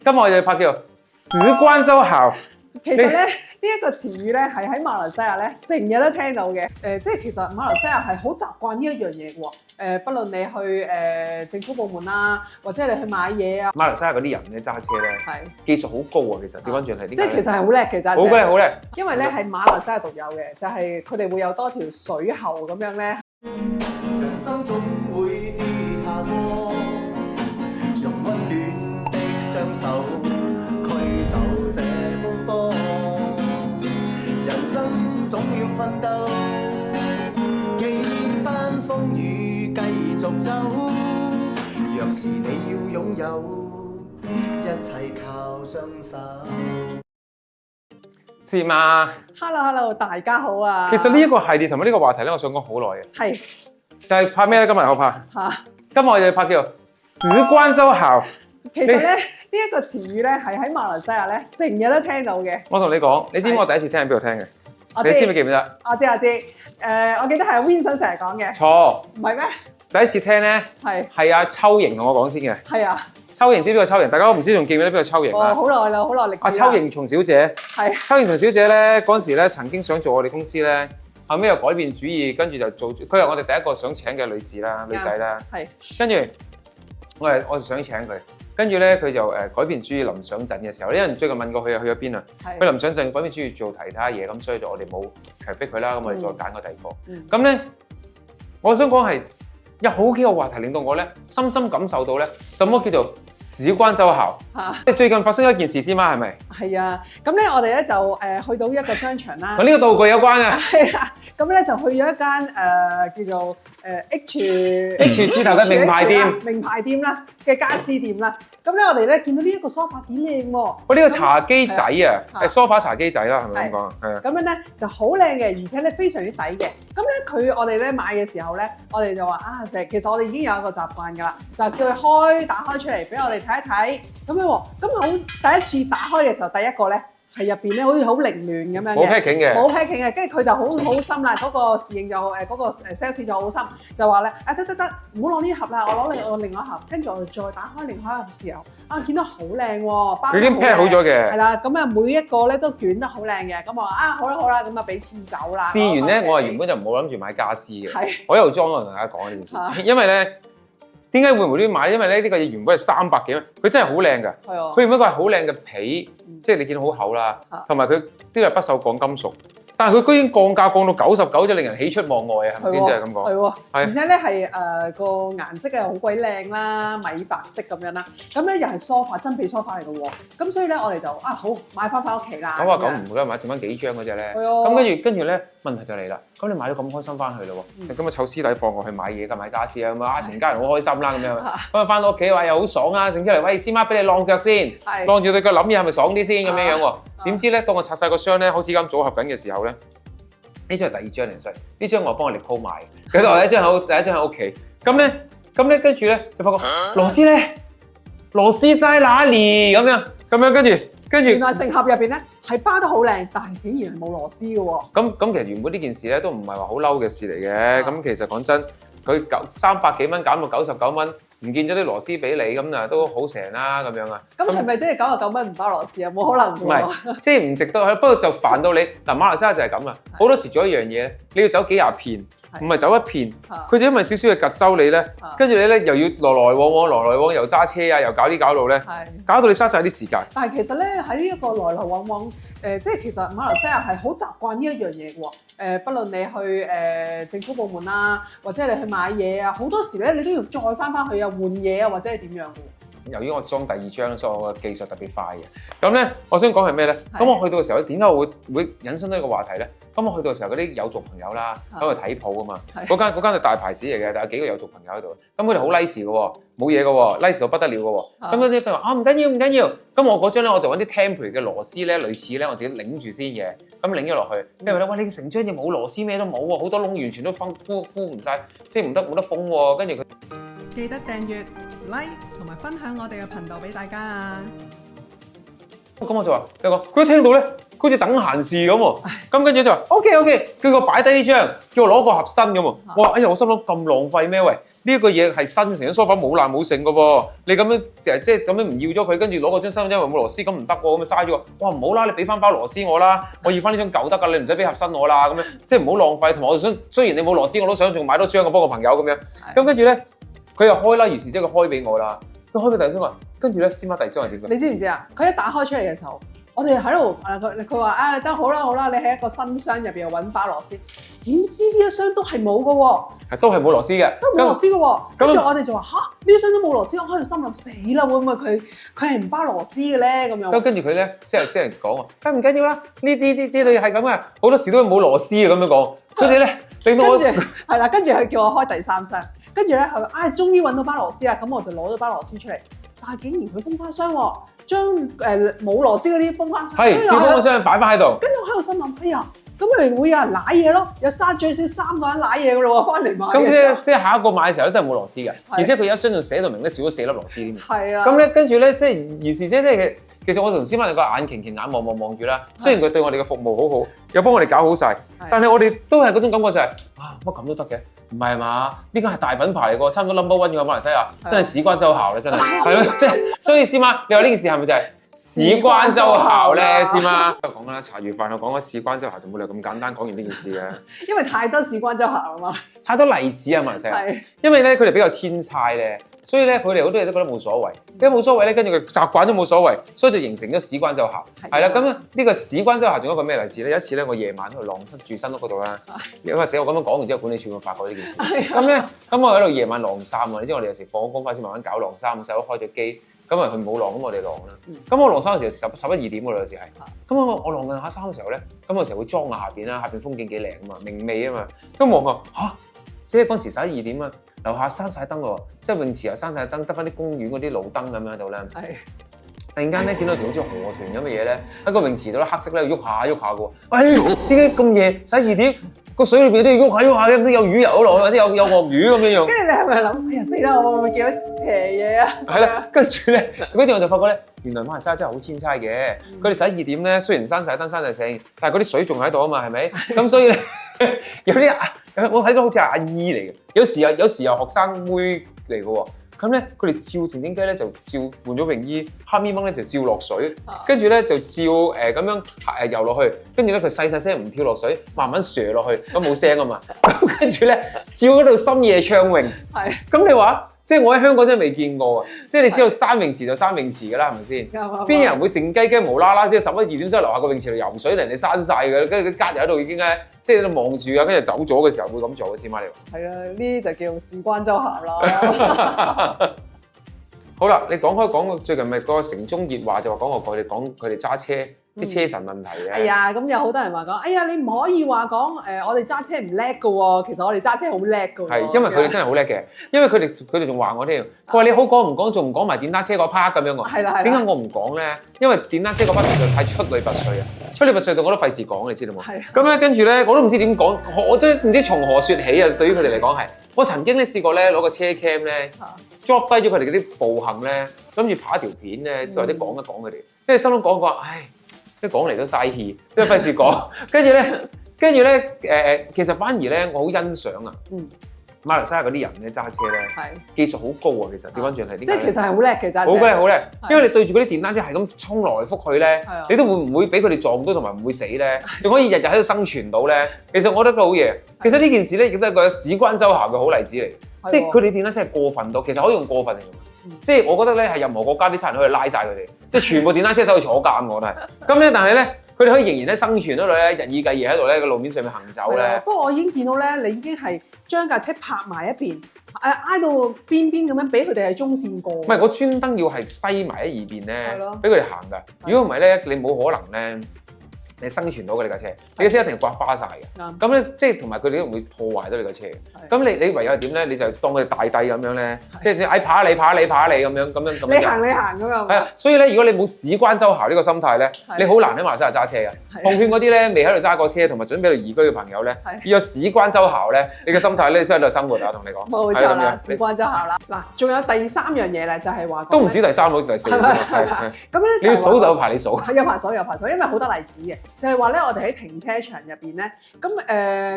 今日我哋拍叫時關周考。其實咧，呢一個詞語咧係喺馬來西亞咧成日都聽到嘅。即係其實馬來西亞係好習慣呢一樣嘢喎。不論你去政府部門啦，或者你去買嘢啊。馬來西亞嗰啲人咧揸車咧，技術好高啊！其實調翻轉係啲，即係其實係好叻嘅揸車。好叻，好叻。因為咧係馬來西亞獨有嘅，就係佢哋會有多條水喉咁樣咧。人生總會跌下坡，用溫暖的雙手驅走這風波。人生總要奮鬥，幾番風雨繼續走。若是你要擁有，一切靠雙手。是嘛 Hello， 大家好啊！其實呢一個系列同埋呢個話題咧，我想講好耐嘅。係就係拍咩咧？今日我拍嚇。今日我哋拍叫時關周考。其實咧，呢一個詞語咧係喺馬來西亞咧成日都聽到嘅。我同你講，你知唔知我第一次聽喺邊度聽嘅？你知唔知記唔記得？我知。我記得係 Vincent 成日講嘅。錯，唔係咩？第一次聽咧係阿秋瑩同我講先嘅。係啊。秋瑩知邊個秋瑩？大家都唔知仲記唔記得邊個秋瑩啊？哦，好耐啦，好耐歷史啦。阿秋瑩松小姐。係。秋瑩松小姐咧嗰陣時咧曾經想做我哋公司咧，後尾又改變主意，跟住就做。佢係我哋第一個想請嘅女士啦，女仔啦。係。跟住我就想請佢。跟住咧，佢就改變主意，臨上陣嘅時候，因為最近問過佢去咗邊啊？佢臨上陣改變主意做其他嘢，咁所以就我哋冇強迫佢啦，咁我哋再揀個第二個。咁咧，我想講係有好幾個話題令到我咧深深感受到咧，什麼叫做時關周考。即係最近發生一件事先嘛，係咪？係啊，咁咧我哋咧就去到一個商場啦，同呢個道具有關啊。係啦，咁咧就去咗一間叫做H 字頭嘅名牌店啦嘅家私店啦。咁咧我哋咧見到呢一個梳化幾靚喎。呢個茶几仔啊，係梳化茶几仔啦，係咪咁講？係啊。咁樣咧就好靚嘅，而且咧非常之抵嘅。咁咧我哋咧買嘅時候咧，我哋就話啊，其實我哋已經有一個習慣㗎啦，就叫佢打開出嚟俾我哋睇一睇。咁樣喎，咁好第一次打開嘅時候，第一個咧。係入邊咧，好似好凌亂咁樣嘅，冇 packing 嘅，冇 packing 嘅，跟住佢就好心啦，嗰個侍應就嗰個 sales 就好心，就話咧得，唔好攞呢盒啦，我攞我另外一盒，跟住我哋再打開另外一盒嘅時候，見到好靚喎，佢已經 pack 好咗嘅，係啦，咁啊每一個咧都捲得好靚嘅，咁我話好啦，咁啊俾錢走啦。試完咧，我原本就冇諗住買家私嘅，我一路裝我同大家講呢件事，因為咧。點解會無端端買？因為咧呢個嘢原本係300幾蚊，佢真係好靚㗎。係啊。佢原本一個係好靚嘅皮，即係你見到好厚啦，同埋佢啲係不鏽鋼金屬。但係佢居然降價降到99，就令人喜出望外啊！係咪先？即係咁講。係喎。而且咧係個顏色係好鬼靚啦，米白色咁樣啦。咁咧又係梳化真皮梳化嚟嘅喎。咁所以咧我哋就好買翻屋企啦。咁話咁唔會啦，買剩翻幾張嗰隻咧。係啊。咁跟住咧問題就嚟啦。咁你買咗咁開心翻去咯喎，咁啊湊師弟放我去買嘢㗎，買家私啊咁啊，成家人好開心啦咁樣。咁啊翻到屋企話又好爽啊，整出嚟喂師媽俾你晾腳先，晾住對腳諗嘢係咪爽啲先咁樣樣喎？點知咧當我拆晒個箱咧，好似咁組合緊嘅時候咧，呢張係第二張嚟，所以呢張我幫我力鋪買。佢話第一張喺屋企，咁咧跟住咧就發覺螺絲在哪裡咁樣跟住。原來成盒入邊咧係包得好靚，但係竟然係冇螺絲嘅喎。咁其實原本呢件事咧都唔係話好嬲嘅事嚟嘅。咁其實講真，佢300幾蚊減到99蚊，唔見咗啲螺絲俾你，咁啊都好成啦咁樣啊。咁係咪即係99蚊唔包螺絲啊？冇可能喎。唔係，即係唔值得。不過就煩到你嗱，馬來西亞就係咁啊。好多時做一樣嘢，你要走幾廿片，唔係走一片。佢就因為少少嘅夾州你咧，跟住你咧又要來往，又揸車啊，又搞啲搞路咧，搞到你嘥晒啲時間。但係其實咧喺呢一個來往，即係其實馬來西亞係好習慣呢一樣嘢喎。不論你去政府部門啦，或者你去買嘢啊，好多時咧你都要再翻去啊換嘢啊，或者係點樣嘅。由於我裝第二張，所以我嘅技術特別快嘅。咁咧，我想講係咩咧？咁我去到嘅時候咧，點解我會引申到一個話題咧？咁我去到嘅時候，嗰啲有族朋友啦，喺度睇鋪啊嘛。嗰間係大牌子嚟嘅，但有幾個有族朋友喺度。咁佢哋好 nice 嘅喎，冇嘢嘅喎 ，nice 到不得了嘅喎。咁嗰啲佢話唔緊要。咁我嗰張咧，我就揾啲 temporary 嘅螺絲咧，類似咧，我自己擰住先嘅。咁擰咗落去，跟住咧，喂，你成張嘢冇螺絲，咩都冇喎，好多窿完全都敷唔晒，即係冇得封喎。跟住佢記得訂閱、like 同埋分享我哋嘅頻道俾大家啊！咁我就話，佢一聽到咧，好似等閒事咁喎。咁跟住就話 OK，叫佢擺低呢張，叫我攞個盒新咁喎。我話哎呀，我心諗咁浪費咩？喂，呢一個嘢係新成張梳化冇爛冇剩嘅喎，你咁樣即係咁樣唔要咗佢，跟住攞個張身份證冇螺絲咁唔得喎，咁咪嘥咗。哇唔好啦，你俾翻包螺絲我啦，我要翻呢張舊得㗎，你唔使俾盒新我啦，咁樣即係唔好浪費。同埋我想雖然你冇螺絲，我都想仲買多張我幫個朋友咁樣。咁跟住咧，佢又開啦，於是即係佢開俾我啦。佢開俾第二箱話，跟住咧先孖第二箱係點嘅？你知唔知啊？佢一打開出嚟嘅時候，我哋喺度佢話啊，你得好啦，你喺一個新箱入邊又揾包螺絲，點知呢一箱都係冇嘅喎，都係冇螺絲嘅，都冇螺絲嘅喎。跟住我哋就話嚇，呢一箱都冇螺絲，我可能心諗死啦，會唔會佢係唔包螺絲嘅咧？咁樣。咁跟住佢咧先人講話，唔緊要啦，呢啲嘢係咁嘅，好多時都冇螺絲嘅咁樣講。佢哋咧令到我係啦，跟住佢叫我開第三箱，跟住咧佢話啊，終於揾到包螺絲啦，咁我就攞咗包螺絲出嚟，但係竟然佢封花箱喎，將冇螺絲嗰啲封花箱，係照封個箱擺翻喺度。跟住我喺度心諗，哎呀，咁咪會有人攋嘢咯，有最少3個人攋嘢嘅咯喎，翻嚟買嘅時候。咁即係下一個買嘅時候咧都係冇螺絲嘅，而且佢有一箱仲寫到明咧少咗4粒螺絲添。係啊。咁咧跟住咧即係如是者即係其實我同師媽兩個眼擎擎眼望住啦，雖然佢對我哋嘅服務好好，又幫我哋搞好晒，但係我哋都係嗰種感覺就係啊乜咁都得嘅，唔係嘛？呢間係大品牌嚟㗎，差唔多 number one 嘅馬來西亞，真係史關周校咧，真係係咯，即係所以師媽，你話呢件事係咪就係史關周校咧？師媽講啦，茶餘飯後講咗史關周校，就冇理由咁簡單講完呢件事嘅，因為太多史關周校啊嘛，太多例子啊馬來西亞，因為咧佢哋比較遷差咧。所以咧，佢哋好多嘢都覺得冇所謂，因為冇所謂咧，跟住佢習慣都冇所謂，所以就形成咗史關周校。係啦，咁呢個史關周校仲有一個咩例子咧？有一次咧，我夜晚去晾室住新屋嗰度啦，因為死我咁樣講完之後，管理處會發覺呢件事。咁咧，咁我喺度夜晚晾衫啊，你知我哋有時放咗工翻先慢慢搞晾衫，細佬開咗機，咁啊佢冇晾，咁我哋晾啦。咁我晾衫嘅時候11、2點㗎啦，有時係。咁我晾緊下衫嘅時候咧，咁我成日會裝下邊啦，下邊風景幾靚啊嘛，明媚啊嘛。咁望下嚇，即係嗰時11、2點啊。樓下閂晒燈喎，即係泳池又閂晒燈，得翻啲公園嗰啲路燈咁樣喺度咧。係。突然間咧，見到條好似河豚咁嘅嘢咧，喺個泳池度咧，黑色咧喐下喐下嘅喎。喂，點解咁夜11、2點個水裏邊都要喐下嘅，都有魚游落去，或者有鱷魚咁樣樣。跟住你係咪諗，哎呀死啦！我會唔會見到邪嘢啊？係啦，跟住咧，嗰啲我就發覺咧，原來馬來西亞真係好遷差嘅。佢哋11、2點咧，雖然閂晒燈、閂晒聲，但係嗰啲水仲喺度啊嘛，係咪？咁所以咧，有啲我睇到好似係阿姨嚟嘅，有時又學生妹嚟嘅喎。咁咧，佢哋照靜靜雞咧就照換咗泳衣，黑咪掹咧就照落水，跟住咧就照咁樣游落去，跟住咧佢細聲唔跳落水，慢慢瀡落去，咁冇聲啊嘛。咁跟住咧照嗰度深夜暢泳，係。咁你話？即係我喺香港真係未見過啊！即係你知道山泳池就山泳池㗎啦，係咪先？邊有人會靜雞雞無啦啦即係11、2點之後樓下個泳池度游水，人哋閂晒㗎，跟住佢隔日喺度已經咧，即係喺度望住啊，跟住走咗嘅時候會咁做嘅，師媽你話？係啊，呢啲就叫史關周校啦。好啦，你講最近咪嗰個城中熱話就話講佢哋揸車啲車神問題嘅。係啊，咁有好多人話講，哎呀你唔可以話講我哋揸車唔叻㗎喎，其實我哋揸車好叻㗎喎。係，因為佢哋真係好叻嘅，因為佢哋仲話我添，佢話你好講唔講，仲唔講埋電單車嗰 part 咁樣喎。係啦。點解我唔講咧？因為電單車嗰 part 實在太出類拔萃啊！出類拔萃到我都費事講，你知道冇？係。咁咧跟住咧，我都唔知點講，我真唔知從何説起啊！對於佢哋嚟講係，我曾經咧試過咧攞個車 cam 咧。drop 低咗佢哋嗰啲步行咧，諗住拍一條片咧，或者講一講佢哋，跟住心諗講，唉，一講嚟都嘥氣，都費事講。跟住咧，其實反而咧，我好欣賞啊。馬來西亞嗰啲人咧揸車咧，技術好高啊！其實調翻轉係點解？即係其實係好叻嘅揸車。好叻，因為你對住嗰啲電單車係咁衝來覆去咧，你都會唔會俾佢哋撞到同埋唔會死咧？仲可以日日喺度生存到咧。其實我覺得都好嘢。其實呢件事咧亦都係個史關周校嘅好例子嚟。即係佢哋電單車係過分到，其實可以用過分嚟用。即係我覺得咧係任何國家啲差人可以拉晒佢哋，即係全部電單車手去坐監，我覺得係。咁咧，但係咧，佢哋可以仍然喺生存嗰度咧，日以繼夜喺度咧個路面上面行走咧。不過我已經見到咧，你已經係將架車泊埋一邊，挨到邊邊咁樣，俾佢哋係中線過。唔係，我專登要係篩埋喺二邊咧，俾佢哋行㗎。如果唔係咧，你冇可能咧。你生存到嘅你架車，你架車一定刮花晒嘅。咁咧，即係同埋佢哋都唔會破壞到你架車嘅。咁你唯有係點咧？你就當佢哋大帝咁樣咧，即係你爬你咁樣。你行咁樣。係啊，所以咧，如果你冇史關周校呢個心態咧，你好難喺馬來西亞揸車嘅。奉勸嗰啲咧未喺度揸過車同埋準備去移居嘅朋友咧，要有史關周校咧，你嘅心態咧先喺度生活啊！同你講。冇錯啦，史關周校啦。嗱，仲有第3樣嘢咧，就係話都唔止第3，好似第4。係。咁咧，你要數就有排你數。有排數，因為好多例子嘅。就係話咧，我哋喺停車場入邊咧，咁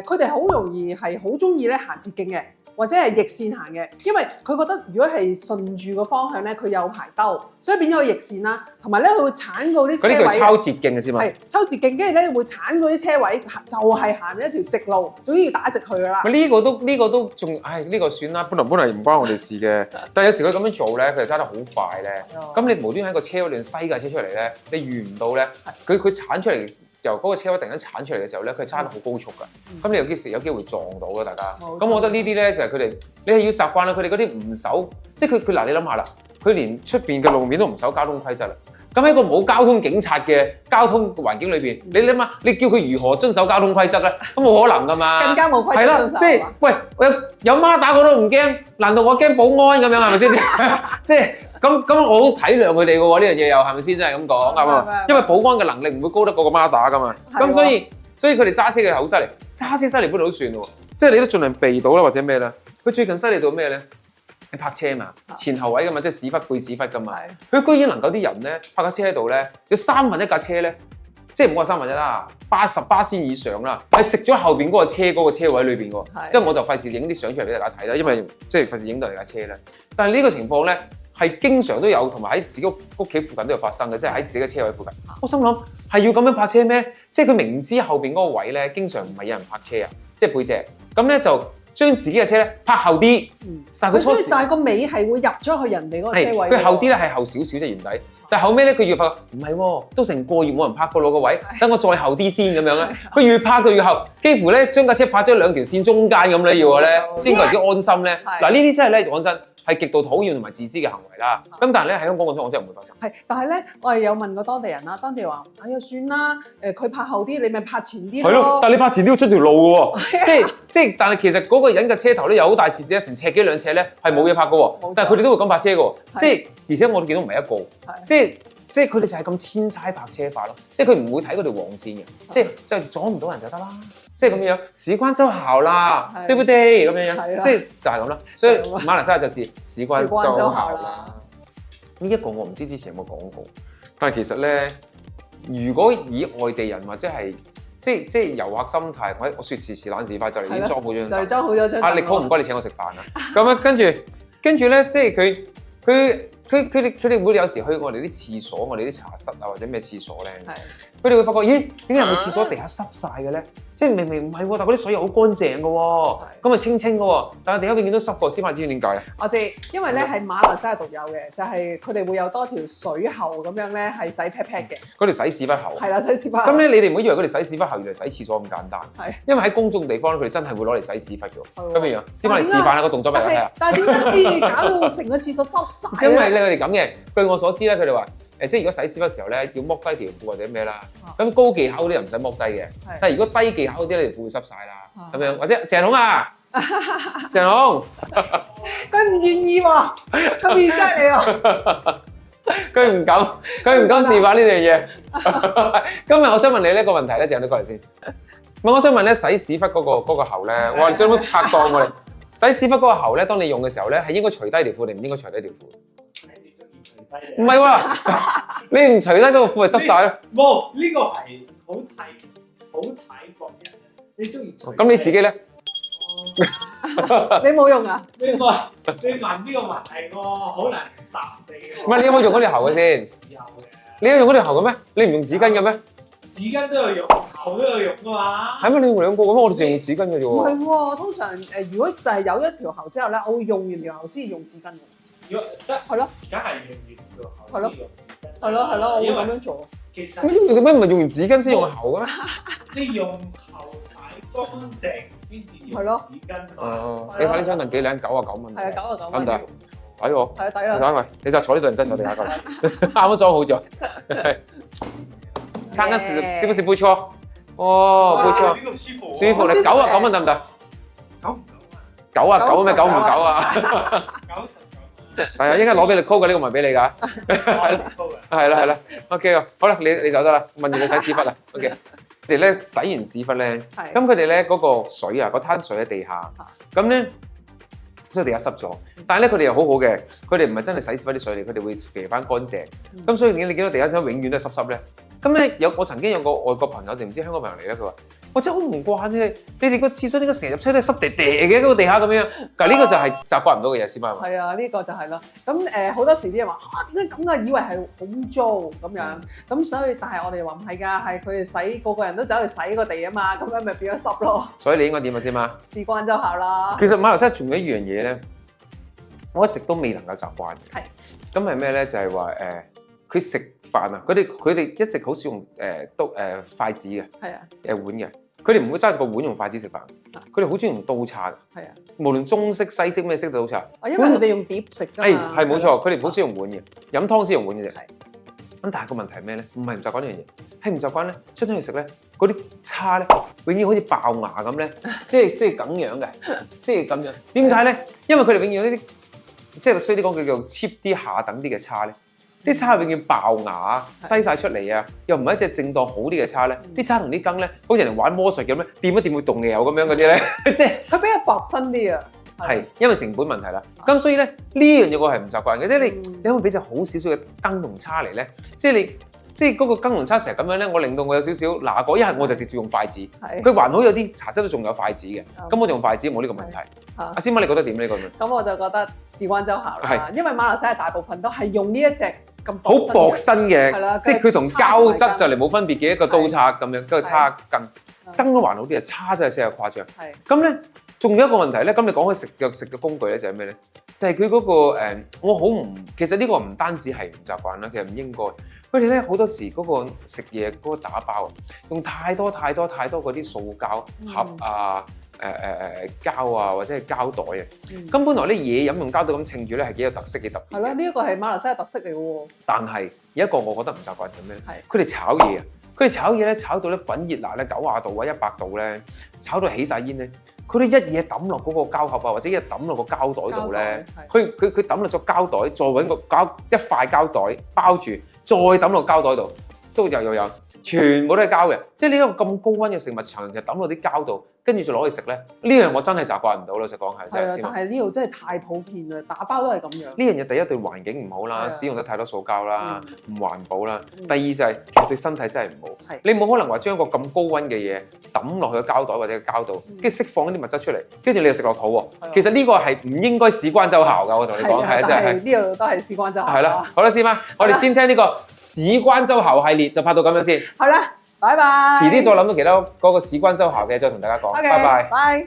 佢哋好容易係好中意咧行捷徑嘅，或者係逆線行嘅，因為佢覺得如果係順住個方向咧，佢有排兜，所以變咗個逆線啦。同埋咧，佢會鏟過啲車位。嗰啲叫抄捷徑嘅啫嘛。係抄捷徑，跟住咧會鏟過啲車位，就係行一條直路，總之要打直去㗎啦。呢個都仲，呢個算啦，本來唔關我哋事嘅。但係有時佢咁樣做咧，佢就揸得好快咧。咁你無端喺個車位度西架車出嚟咧，你預唔到咧，佢鏟出嚟。由嗰個車位突然間鏟出嚟嘅時候咧，佢揸得好高速㗎。咁你有機會撞到咯，大家。咁我覺得呢啲咧就係佢哋，你係要習慣啦。佢哋嗰啲唔守，即係佢嗱，你諗下啦，佢連出邊嘅路面都唔守交通規則啦。咁喺個冇交通警察嘅交通環境裏邊，你諗下，你叫佢如何遵守交通規則咧？咁冇可能㗎嘛。更加冇規則遵守。即係喂，有孖打我都唔驚，難道我驚保安咁樣係咪先？即係。咁我好體諒佢哋嘅喎，呢樣嘢又係咪先真係咁講係嘛？因為保安嘅能力唔會高得過個孖打㗎嘛。咁所以佢哋揸車嘅好犀利，揸車犀利本來都算喎。即係你都盡量避到啦，或者咩啦？佢最近犀利到咩咧？你泊車嘛，前後位㗎嘛，即係屎忽背屎忽㗎嘛。佢居然能夠啲人咧泊架車喺度咧，有1/3架車咧，即係唔好話1/3啦，80%以上啦，係食咗後邊嗰個車位裏邊喎。即係我就費事影啲相出嚟俾大家睇啦，因為即係費事影到人架車啦。但係呢個情況咧，係經常都有，同埋喺自己屋企附近都有發生嘅，即係喺自己嘅車位附近。我心諗係要咁樣泊車咩？即係佢明知後邊嗰個位咧，經常唔係有人泊車啊，即係背脊。咁咧就將自己嘅車咧泊後啲。但係佢初時，但係個尾係會入咗去人哋嗰個車位。佢後啲咧係後少少啫，原底。但係後尾咧，佢越發覺唔係喎，都成個月冇人泊過我個位，等我再後啲先咁樣咧。佢越泊佢越後，幾乎咧將架車泊咗2條線中間咁咧，要我咧先為之安心咧。嗱呢啲真係咧講真係極度討厭同埋自私嘅行為啦。咁但係咧喺香港講真，我真係唔會發生。係，但係咧我係有問過當地人啦，當地人話：哎呀算啦，佢泊後啲，你咪泊前啲咯。係咯，但係你泊前都要出條路嘅喎。即係，但係其實嗰個人嘅車頭咧有好大截嘅，成尺幾2尺咧係冇嘢泊嘅喎。但係佢哋都會咁泊車嘅喎。即係而且我哋見到唔係一個，即係佢哋就係咁千差泊車法咯，即係佢唔會睇嗰條黃線嘅，即係阻唔到人就得啦，即係咁樣，事關周效啦，對不對？咁樣，即係就係咁啦。所以馬來西亞就是事關周效啦。呢一個我唔知之前有冇講過，但係其實咧，如果以外地人或者係即係遊客心態，我説時遲那時快就嚟已經裝好張，就嚟裝好咗張。阿力哥唔該你請我食飯啊！咁啊，跟住咧，即係佢哋會有時去我哋啲廁所，我哋啲茶室啊或者咩廁所咧，佢哋會發覺，咦，點解有個廁所地下濕晒嘅咧？即係明明唔係喎，但係嗰啲水又好乾淨嘅喎，咁啊清嘅喎，但係地下永遠都濕過，先話知點解啊？我知，因為咧係馬來西亞獨有嘅，就係佢哋會有多條水喉咁樣咧，係洗 pat pat 嘅。嗰條洗屎忽喉。係啦，洗屎忽喉。咁咧，你哋唔好以為嗰條洗屎忽喉原來洗廁所咁簡單。係。因為喺公眾地方佢哋真係會攞嚟洗屎忽嘅。咁樣樣，先幫你示範下個動作俾你睇下。但係點解可以搞到成個廁所濕晒？因為咧佢哋咁嘅，據我所知咧，佢哋話即係如果洗屎忽嘅時候咧，要剝低條褲或者咩啦。咁高技巧嗰啲又唔使剝低嘅，但係如果低技巧嗰啲咧，條褲會濕晒啦。咁樣或者鄭龍啊，鄭龍，佢唔願意喎，咁易質你喎。佢唔敢示範呢樣嘢。今日我想問你呢個問題咧，鄭龍過嚟先。我想問咧，洗屎忽嗰個喉咧，我話想唔想拆檔我哋？洗屎忽嗰個喉咧，當你用嘅時候咧，係應該除低條褲定唔應該除低條褲？唔係喎，你唔除低嗰個褲係濕晒咯。冇，呢個係好睇個人。你中意除？咁你自己咧？你冇用啊？你問呢個問題喎，好難答你喎。唔係，你有冇用嗰條喉嘅先？有嘅。你有用嗰條喉嘅咩？你唔用紙巾嘅咩？紙巾都有用，喉都有用㗎嘛。係咩？你用兩個咁，我哋淨用紙巾嘅啫喎。唔係喎，通常如果就係有一條喉之後咧，我會用完條喉先用紙巾嘅。如果得係咯，梗係用完條喉先用紙巾。係咯，我會咁樣做。其實你點解唔係用完紙巾先用喉嘅咩？你用喉洗乾淨先至用紙巾。你睇呢張凳幾靚，99蚊。係啊，99蚊。得唔得？抵喎。係啊，抵啦。等位，你就坐呢度，唔使坐地下過嚟。啱啱裝好咗。撐緊是不是不錯？哦，不錯。呢個舒服。舒服，你99蚊得唔得？99咩？9唔9啊？99。係啊，應該攞俾你 call 嘅呢個唔係俾你㗎。係啦。OK 啊，好啦，你就得啦。問完你洗屎忽啦。OK。佢哋咧洗完屎忽咧，咁佢哋咧嗰個水啊，嗰灘水喺地下，咁咧所以地下濕咗。但係咧佢哋又好好嘅，佢哋唔係真係洗屎忽啲水嚟，佢哋會肥翻乾淨。咁所以你見到地下水永遠都係濕濕咧，咁咧我曾經有個外國朋友定唔知香港朋友嚟咧，佢話我真係好唔慣啫，你哋個廁所點解成日入車都係濕地地嘅嗰個地下咁樣？但係呢個就係習慣唔到嘅嘢先嘛。係啊，呢個就係咯。咁好多時啲人話點解咁啊？以為係好污糟咁樣，咁所以但係我哋話唔係㗎，係佢哋洗個個人都走去洗個地啊嘛，咁樣咪變咗濕咯。所以你應該點啊先嘛？事關周效啦。其實馬來西亞仲有一樣嘢咧，我一直都未能夠習慣嘅。係。咁係咩咧？就係話佢食飯啊，佢哋一直好少用筷子嘅，係啊，碗嘅。佢哋唔會揸住個碗用筷子食飯，佢哋好中意用刀叉嘅。係啊，無論中式、西式咩式都好叉。因為佢哋用碟食㗎嘛。係冇錯，佢哋好少用碗嘅，飲湯先用碗嘅啫。係。咁但係個問題係咩咧？唔係唔習慣呢樣嘢，係唔習慣咧。出咗去食咧，嗰啲叉咧，永遠好似爆牙咁咧，即係咁樣嘅，即係咁樣。點解咧？因為佢哋永遠呢啲，即係衰啲講叫做 cheap 啲下等啲嘅叉咧。啲叉永遠爆牙，西晒出嚟啊！又唔係一隻正當好啲嘅叉咧，啲叉同啲羹咧，好似人哋玩魔術咁咧，掂一掂會動嘅有咁樣嗰啲咧，即係佢比較薄身啲啊。係因為成本問題啦。咁所以咧呢樣嘢我係唔習慣嘅，即係你可唔可以俾隻好少少嘅羹同叉嚟咧？即係嗰個羹同叉成日咁樣咧，我令到我有少少嗱過，一係我就直接用筷子。佢還好有啲茶室都仲有筷子嘅，咁我就用筷子冇呢個問題。阿師媽你覺得點呢個？咁我就覺得事關周效啦，因為馬來西亞大部分都係用呢一隻。好薄身嘅，即係佢同膠質就嚟冇分別嘅一個刀叉咁樣，跟住叉羹都還好啲啊，叉真係真係誇張。咁咧，仲有一個問題咧，咁你講起食嘅工具咧，就係咩咧？就係佢嗰個我好唔，其實呢個唔單止係唔習慣啦，其實唔應該。佢哋咧好多時嗰個食嘢嗰個打包啊，用太多嗰啲塑膠盒啊。膠啊，或者係膠袋啊，咁本來啲嘢飲用膠袋咁稱住咧係幾有特色幾特別。係咯，呢一個係馬來西亞特色嚟嘅喎。但係有一個我覺得唔習慣係咩咧？係佢哋炒嘢啊，佢哋炒嘢咧炒到咧滾熱辣咧90度啊100度咧，炒到起晒煙咧，佢哋一嘢抌落嗰個膠盒啊，或者一抌落個膠袋度咧，佢抌落咗膠袋，再揾個一塊膠袋包住，再抌落膠袋度，都有。全部都係膠嘅，即係呢一個咁高溫嘅食物，長期抌落啲膠度，跟住就攞去食咧。呢樣我真係習慣唔到，老實講係。係啊，但係呢度真係太普遍啦，打包都係咁樣。呢樣嘢第一對環境唔好啦，使用得太多塑膠啦，唔環保啦。第二就係其實對身體真係唔好。你冇可能話將一個咁高溫嘅嘢抌落去個膠袋或者個膠度，跟住釋放一啲物質出嚟，跟住你又食落肚喎。其實呢個係唔應該事關周效㗎，我同你講係真係。呢度都係事關周效。係啦，好啦，師媽，我哋先聽呢個事關周效系列，就拍到咁樣先。好啦，拜拜。遲啲再諗到其他嗰個事關周效嘅，再同大家講。拜拜。拜。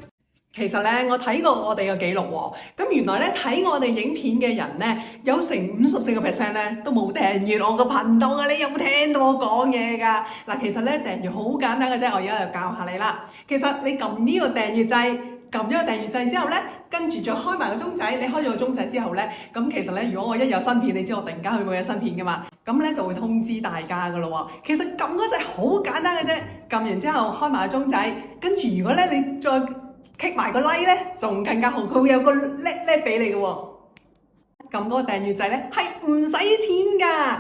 其實咧，我睇過我哋嘅記錄喎，咁原來咧睇我哋影片嘅人咧，有成54% 咧都冇訂閱我個頻道啊！你有冇聽到我講嘢㗎？嗱，其實咧訂閱好簡單嘅啫，我而家就教下你啦。其實你撳呢個訂閱掣，撳咗個訂閱掣之後咧，跟住再開埋個鐘仔，你開咗個鐘仔之後咧，咁其實咧，如果我一有新片，你知我突然間佢會有新片㗎嘛，咁咧就會通知大家㗎咯喎。其實撳嗰掣好簡單嘅啫，撳完之後開埋個鐘仔，跟住如果咧你再click埋個 like 咧，仲更加好，佢會有個叻俾你嘅喎。撳嗰個訂閱掣咧係唔使錢㗎。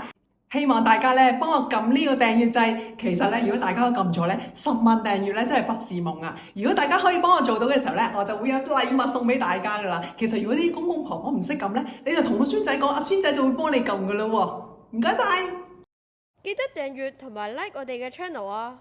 希望大家咧幫我撳呢個訂閱掣。其實咧，如果大家都撳咗咧，10萬訂閱咧真係不是夢啊！如果大家可以幫我做到嘅時候咧，我就會有禮物送俾大家㗎啦。其實如果啲公公婆婆唔識撳咧，你就同個孫仔講，阿孫仔就會幫你撳㗎啦喎。唔該晒，記得訂閱同埋 like 我哋嘅 channel 啊！